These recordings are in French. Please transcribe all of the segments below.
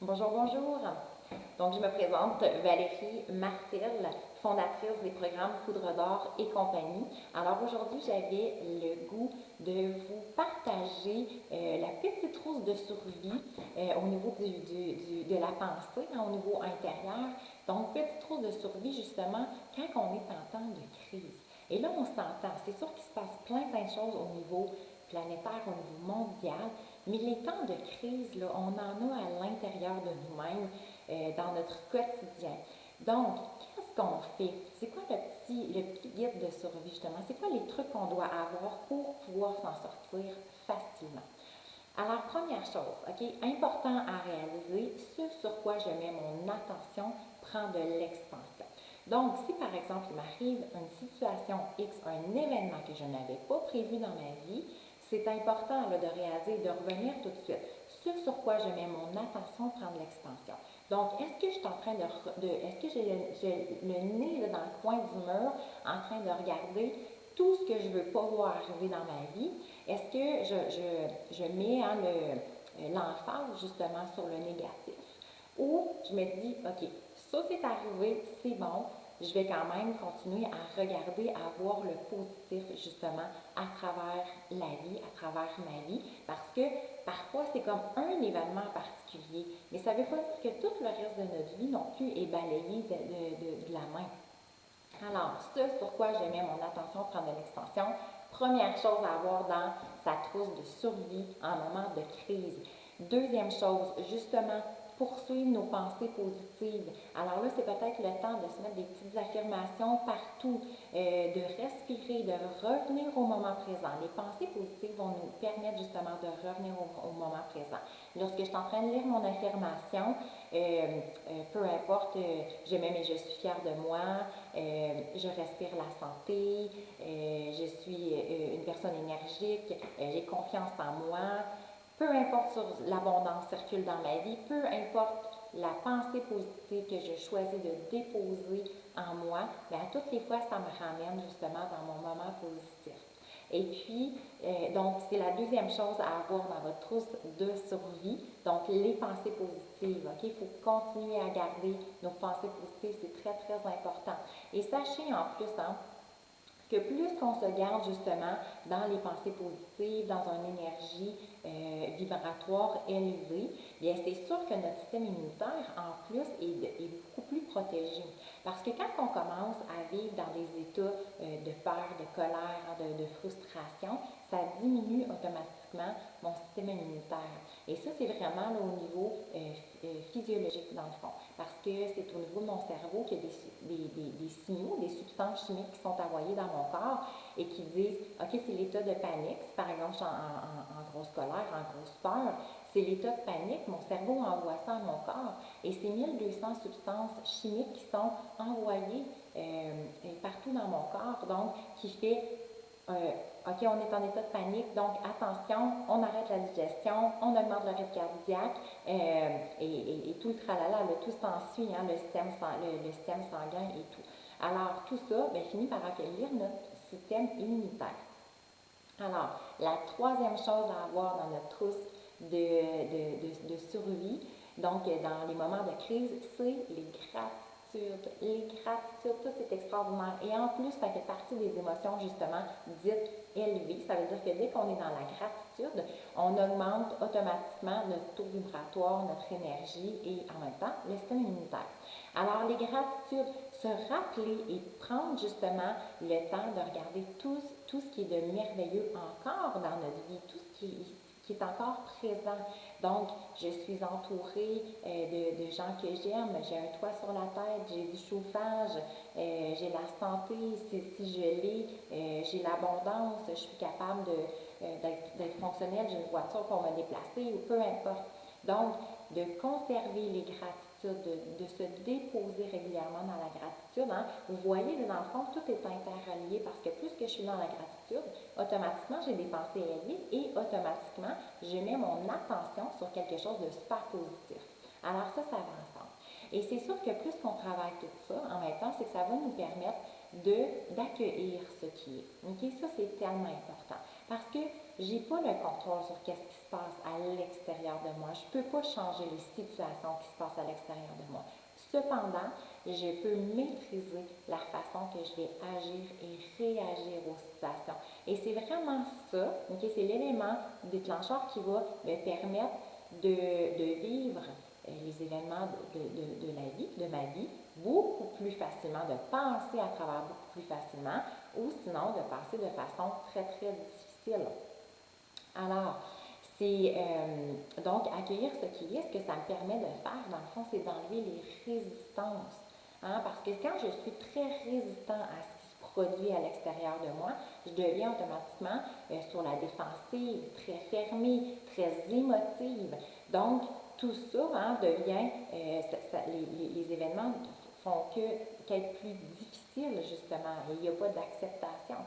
Bonjour, bonjour. Donc, je me présente Valérie Martel, fondatrice des programmes Poudre d'Or et compagnie. Alors, aujourd'hui, j'avais le goût de vous partager la petite trousse de survie au niveau de la pensée, hein, au niveau intérieur. Donc, petite trousse de survie, justement, quand on est en temps de crise. Et là, on s'entend. C'est sûr qu'il se passe plein de choses au niveau planétaire, au niveau mondial, mais les temps de crise, là, on en a à l'intérieur de nous-mêmes, dans notre quotidien. Donc, qu'est-ce qu'on fait? C'est quoi le petit guide de survie, justement? C'est quoi les trucs qu'on doit avoir pour pouvoir s'en sortir facilement? Alors, première chose, OK, important à réaliser, ce sur quoi je mets mon attention prend de l'expansion. Donc, si par exemple, il m'arrive une situation X, un événement que je n'avais pas prévu dans ma vie, c'est important là, de réaliser et de revenir tout de suite. Ce sur quoi je mets mon attention prend de l'expansion. Donc, est-ce que je suis en train est-ce que j'ai le nez là, dans le coin du mur en train de regarder tout ce que je ne veux pas voir arriver dans ma vie? Est-ce que je mets hein, l'emphase justement sur le négatif? Ou je me dis, OK, ça c'est arrivé, c'est bon, je vais quand même continuer à regarder, à voir le positif justement à travers la vie, à travers ma vie, parce que parfois c'est comme un événement particulier, mais ça ne veut pas dire que tout le reste de notre vie non plus est balayé de la main. Alors, ce sur quoi je mets mon attention prend de l'expansion. Première chose à avoir dans sa trousse de survie en moment de crise. Deuxième chose, justement, poursuivre nos pensées positives. Alors là, c'est peut-être le temps de se mettre des petites affirmations partout, de respirer, de revenir au moment présent. Les pensées positives vont nous permettre justement de revenir au moment présent. Lorsque je suis en train de lire mon affirmation, peu importe, je m'aime et je suis fière de moi, je respire la santé, je suis une personne énergique, j'ai confiance en moi. Peu importe sur l'abondance circule dans ma vie, peu importe la pensée positive que je choisis de déposer en moi, bien, à toutes les fois, ça me ramène justement dans mon moment positif. Et puis, donc, c'est la deuxième chose à avoir dans votre trousse de survie. Donc, les pensées positives. OK? Il faut continuer à garder nos pensées positives. C'est très important. Et sachez en plus, hein, que plus qu'on se garde justement dans les pensées positives, dans une énergie vibratoire élevée, bien c'est sûr que notre système immunitaire en plus est beaucoup plus protégé. Parce que quand on commence à vivre dans des états de peur, de colère, de frustration, ça diminue automatiquement mon système immunitaire. Et ça, c'est vraiment là, au niveau physiologique dans le fond. Parce que c'est au niveau de mon cerveau qu'il y a des signaux, des substances chimiques qui sont envoyées dans mon corps et qui disent, OK, c'est l'état de panique. Si par exemple je suis en grosse colère, en grosse peur, c'est l'état de panique. Mon cerveau envoie ça à mon corps. Et c'est 1200 substances chimiques qui sont envoyées partout dans mon corps, donc qui fait OK, on est en état de panique, donc attention, on arrête la digestion, on augmente le rythme cardiaque et tout le tralala, tout s'ensuit, hein, le système sanguin et tout. Alors, tout ça ben, finit par affaiblir notre système immunitaire. Alors, la troisième chose à avoir dans notre trousse de survie, donc dans les moments de crise, c'est les gratitudes. Les gratitudes, ça c'est extraordinaire. Et en plus, ça fait partie des émotions justement dites élevées. Ça veut dire que dès qu'on est dans la gratitude, on augmente automatiquement notre taux vibratoire, notre énergie et en même temps le système immunitaire. Alors, les gratitudes, se rappeler et prendre justement le temps de regarder tout ce qui est de merveilleux encore dans notre vie, tout ce qui est encore présent. Donc, je suis entourée de gens que j'aime, j'ai un toit sur la tête, j'ai du chauffage, j'ai la santé si je l'ai, j'ai l'abondance, je suis capable d'être fonctionnelle, j'ai une voiture pour me déplacer ou peu importe. Donc, de conserver les gratitudes, de se déposer régulièrement dans la gratitude. Hein. Vous voyez, dans le fond, tout est interrelié parce que plus que je suis dans la gratitude, automatiquement, j'ai des pensées élevées et automatiquement, je mets mon attention sur quelque chose de super positif. Alors ça va ensemble. Et c'est sûr que plus qu'on travaille tout ça, en même temps, c'est que ça va nous permettre d'accueillir ce qui est. OK? Ça, c'est tellement important. parce que j'ai pas le contrôle sur qu'est-ce qui se passe à l'extérieur de moi. Je peux pas changer les situations qui se passent à l'extérieur de moi. Cependant, je peux maîtriser la façon que je vais agir et réagir aux situations. Et c'est vraiment ça, okay, c'est l'élément déclencheur qui va me permettre de vivre les événements de la vie, de ma vie, beaucoup plus facilement, de penser à travers beaucoup plus facilement, ou sinon de penser de façon très, très difficile. Alors, c'est donc accueillir ce qui est, ce que ça me permet de faire, dans le fond, c'est d'enlever les résistances. Hein? Parce que quand je suis très résistant à ce qui se produit à l'extérieur de moi, je deviens automatiquement sur la défensive, très fermée, très émotive. Donc, tout ça hein, devient, les événements font qu'être plus difficile, justement, et il n'y a pas d'acceptation.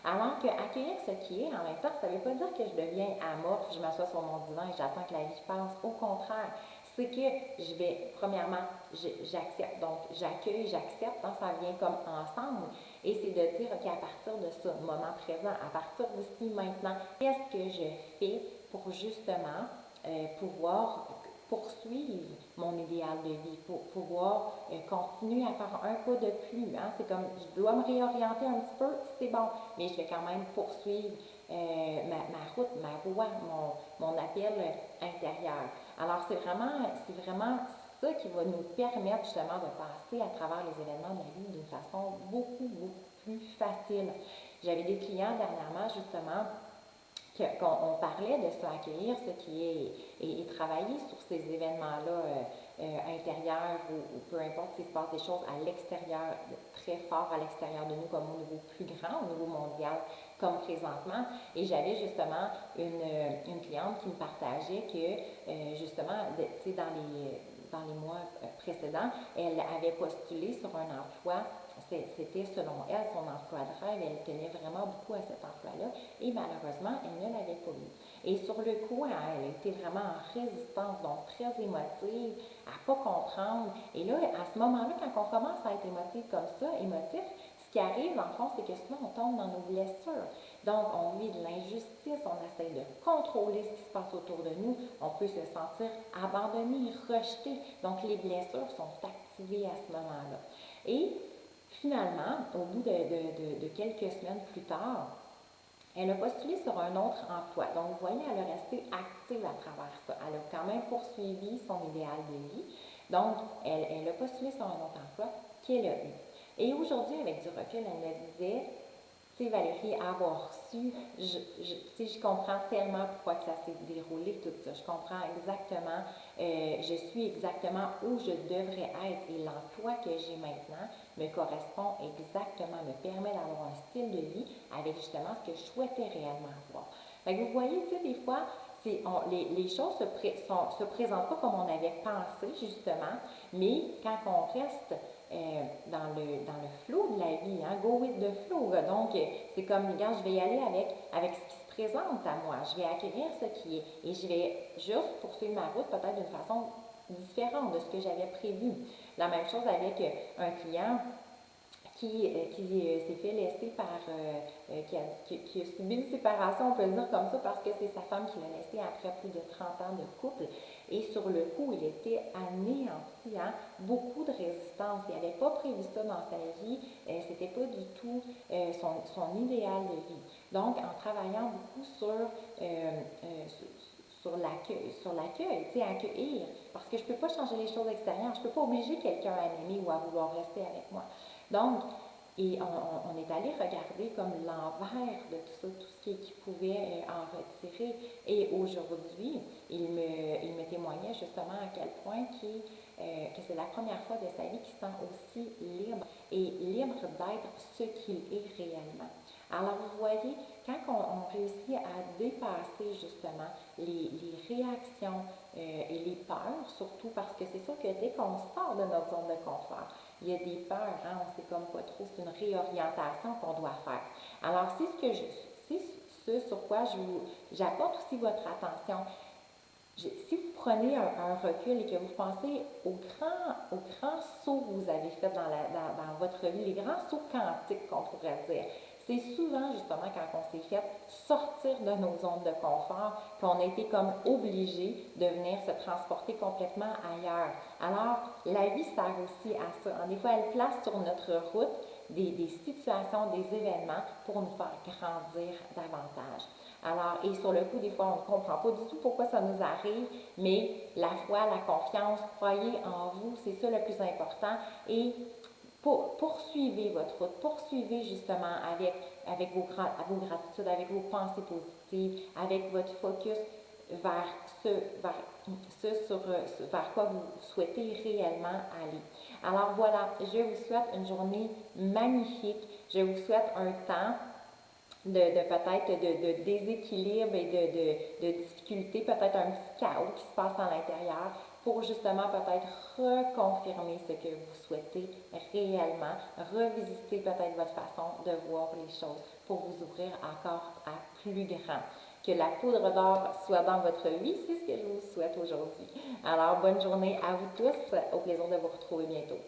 Alors qu'accueillir ce qui est, en même temps, ça ne veut pas dire que je deviens amorphe, je m'assois sur mon divan et j'attends que la vie passe. Au contraire, c'est que je vais, premièrement, j'accepte. Donc, j'accueille, j'accepte, hein, ça vient comme ensemble. Et c'est de dire, OK, à partir de ça, moment présent, à partir d'ici, maintenant, qu'est-ce que je fais pour justement pouvoir poursuivre mon idéal de vie, pour pouvoir continuer à faire un pas de plus. Hein? C'est comme, je dois me réorienter un petit peu, c'est bon, mais je vais quand même poursuivre ma route, ma voie, mon appel intérieur. Alors, c'est vraiment ça qui va nous permettre justement de passer à travers les événements de la vie d'une façon beaucoup plus facile. J'avais des clients dernièrement, justement, qu'on parlait de se accueillir ce qui est et travailler sur ces événements-là intérieurs ou peu importe s'il se passe des choses à l'extérieur, très fort à l'extérieur de nous, comme au niveau plus grand, au niveau mondial, comme présentement. Et j'avais justement une cliente qui me partageait que justement, dans les mois précédents, elle avait postulé sur un emploi. C'était selon elle son emploi de rêve. Elle tenait vraiment beaucoup à cet emploi-là et malheureusement, elle ne l'avait pas eu. Et sur le coup, elle était vraiment en résistance, donc très émotive, à ne pas comprendre. Et là, à ce moment-là, quand on commence à être émotif comme ça, émotif, ce qui arrive, dans le fond, c'est que souvent, on tombe dans nos blessures. Donc, on vit de l'injustice, on essaie de contrôler ce qui se passe autour de nous, on peut se sentir abandonné, rejeté. Donc, les blessures sont activées à ce moment-là. Et finalement, au bout de quelques semaines plus tard, elle a postulé sur un autre emploi. Donc, vous voyez, elle est restée active à travers ça. Elle a quand même poursuivi son idéal de vie. Donc, elle a postulé sur un autre emploi qu'elle a eu. Et aujourd'hui, avec du recul, elle me disait, tu sais, Valérie, avoir su, je comprends tellement pourquoi que ça s'est déroulé, tout ça. Je comprends exactement, je suis exactement où je devrais être et l'emploi que j'ai maintenant me correspond exactement, me permet d'avoir un style de vie avec justement ce que je souhaitais réellement avoir. Fait que vous voyez, tu sais, des fois, les choses se présentent pas comme on avait pensé, justement, mais quand on reste dans le flow de la vie, hein, go with the flow. Donc, c'est comme, regarde, je vais y aller avec ce qui se présente à moi. Je vais accueillir ce qui est et je vais juste poursuivre ma route peut-être d'une façon différente de ce que j'avais prévu. La même chose avec un client qui s'est fait laisser qui a subi une séparation, on peut le dire comme ça, parce que c'est sa femme qui l'a laissé après plus de 30 ans de couple. Et sur le coup, il était anéanti, hein? Beaucoup de résistance. Il n'avait pas prévu ça dans sa vie. C'était pas du tout son idéal de vie. Donc, en travaillant beaucoup sur l'accueil, tu sais, accueillir, parce que je ne peux pas changer les choses extérieures, je ne peux pas obliger quelqu'un à m'aimer ou à vouloir rester avec moi. Donc, et on est allé regarder comme l'envers de tout ça, tout ce qui pouvait en retirer. Et aujourd'hui, il me témoignait justement à quel point que c'est la première fois de sa vie qu'il se sent aussi libre et libre d'être ce qu'il est réellement. Alors, vous voyez, quand on réussit à dépasser justement les réactions et les peurs, surtout parce que c'est sûr que dès qu'on sort de notre zone de confort, il y a des peurs, hein, on ne sait comme pas trop, c'est une réorientation qu'on doit faire. Alors, c'est ce sur quoi j'apporte aussi votre attention. Si vous prenez un recul et que vous pensez aux grands sauts que vous avez faits dans votre vie, les grands sauts quantiques qu'on pourrait dire, c'est souvent justement quand on s'est fait sortir de nos zones de confort qu'on a été comme obligé de venir se transporter complètement ailleurs. Alors, la vie sert aussi à ça. Des fois, elle place sur notre route des situations, des événements pour nous faire grandir davantage. Alors, et sur le coup, des fois, on ne comprend pas du tout pourquoi ça nous arrive, mais la foi, la confiance, croyez en vous, c'est ça le plus important. Et poursuivez votre route, poursuivez justement avec vos gratitudes, avec vos pensées positives, avec votre focus vers vers quoi vous souhaitez réellement aller. Alors voilà, je vous souhaite une journée magnifique. Je vous souhaite un temps de peut-être de déséquilibre et de difficulté, peut-être un petit chaos qui se passe à l'intérieur pour justement peut-être reconfirmer ce que vous souhaitez réellement, revisiter peut-être votre façon de voir les choses pour vous ouvrir encore à plus grand. Que la poudre d'or soit dans votre vie, c'est ce que je vous souhaite aujourd'hui. Alors, bonne journée à vous tous, au plaisir de vous retrouver bientôt.